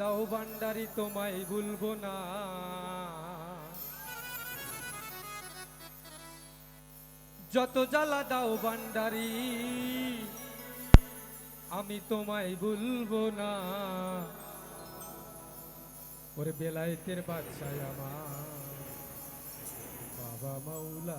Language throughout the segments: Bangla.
দাও ভান্ডারি তোমায় ভুলবো না, যত জ্বালা দাও ভান্ডারি আমি তোমায় ভুলবো না। ওরে বেলায়েতের বাদশা আমার বাবা মাওলানা।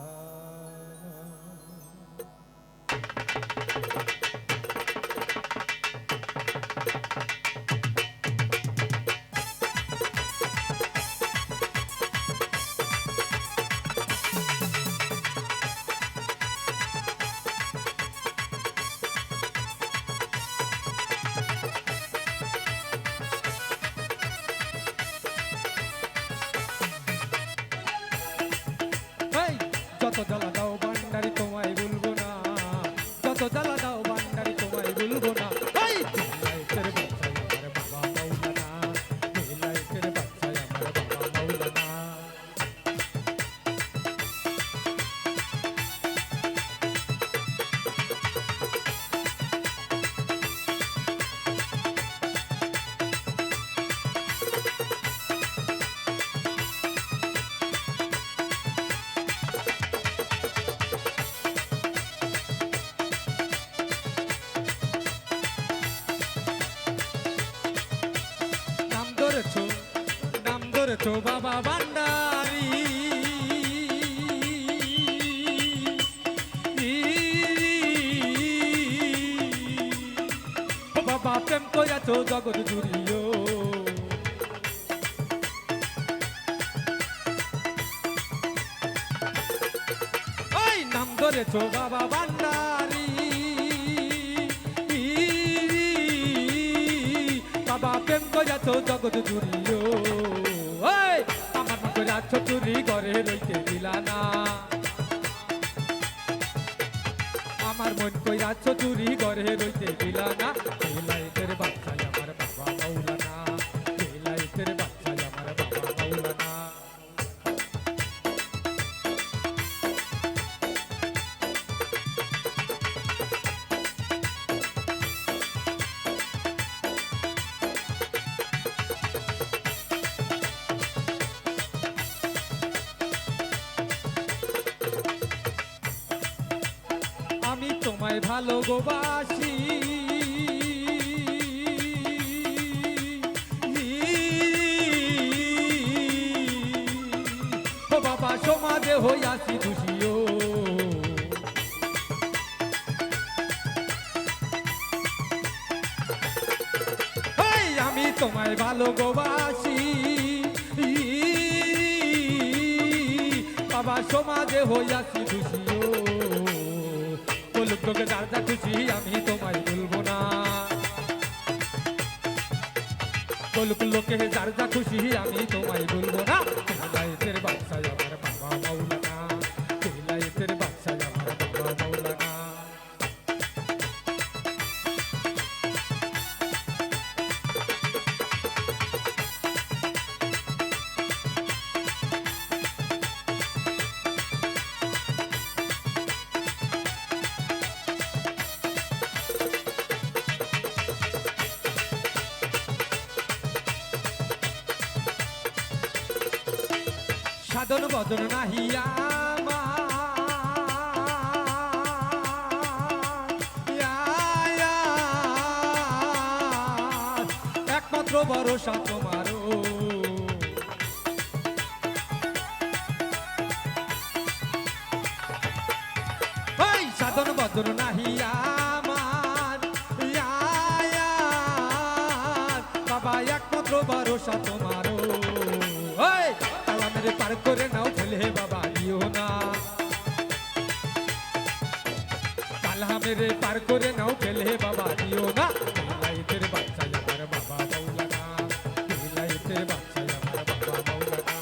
যত জ্বালা দাও ভান্ডারি তোমায় ভুলবো না, যত জ্বালা দাও ভান্ডারি তোমায় ভুলবো না। বেলায়েতের বাদশা আমার বাবা মাওলানা, বেলায়েতের বাদশা আমার বাবা মাওলানা। নাম ধরেছো বাবা ভান্ডারি, ও বাবা প্রেম কইয়াছো জগৎ জুড়িও। ওই নাম ধরেছো বাবা ভান্ডারি, বাবা প্রেম কইয়াছো জগৎ জুড়িও। আমার মন কইয়াছো চুরি ঘরে রইতে দিলা না, আমার মন কইয়াছো চুরি ঘরে রইতে দিলা না। বেলায়েতের বাদশা আমার বাবা মাওলানা, বেলায়েতের বাদশা আমার বাবা মাওলানা। আমি তোমায় ভালোবাসি, ও বাবা সমাজে হইয়াছি খুশিও। আমি তোমায় ভালোবাসি, বাবা সমাজে হইয়াছি খুশিও। লোকে যার যা খুশি আমি তোমায় ভুলবো না, লোকে যার যা খুশি আমি তোমায় ভুলবো না। বেলায়েতের বাদশা আমার বাবা মাওলানা, বেলায়েতের বাদশা আমার বাবা মাওলানা। সাধন বদন নাহি একমাত্র ভরসা তোমারও। সাধন বদন নাহি বাবা একমাত্র ভরসা তোমারও। মেরে পার করে নাও ফেলে বাবা দিও না, কালা মেরে পার করে নাও ফেলে বাবা দিও না। বেলায়েতের বাদশা আমার বাবা মাওলানা, বেলায়েতের বাদশা আমার বাবা মাওলানা।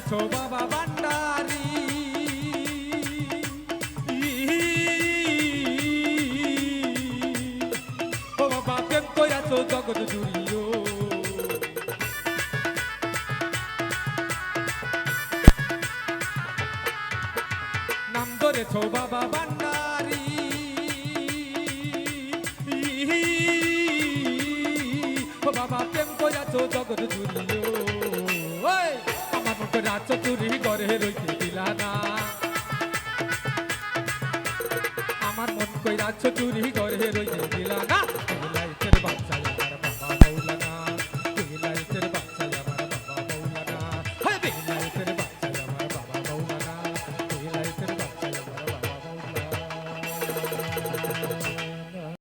ধরেছো বাবা ভান্ডারি ও বাবা প্রেম কইরাছো জগৎ জুড়িও নাম ধরেছো বাবা ভান্ডারি ও বাবা প্রেম কইরাছো জগৎ জুড়িও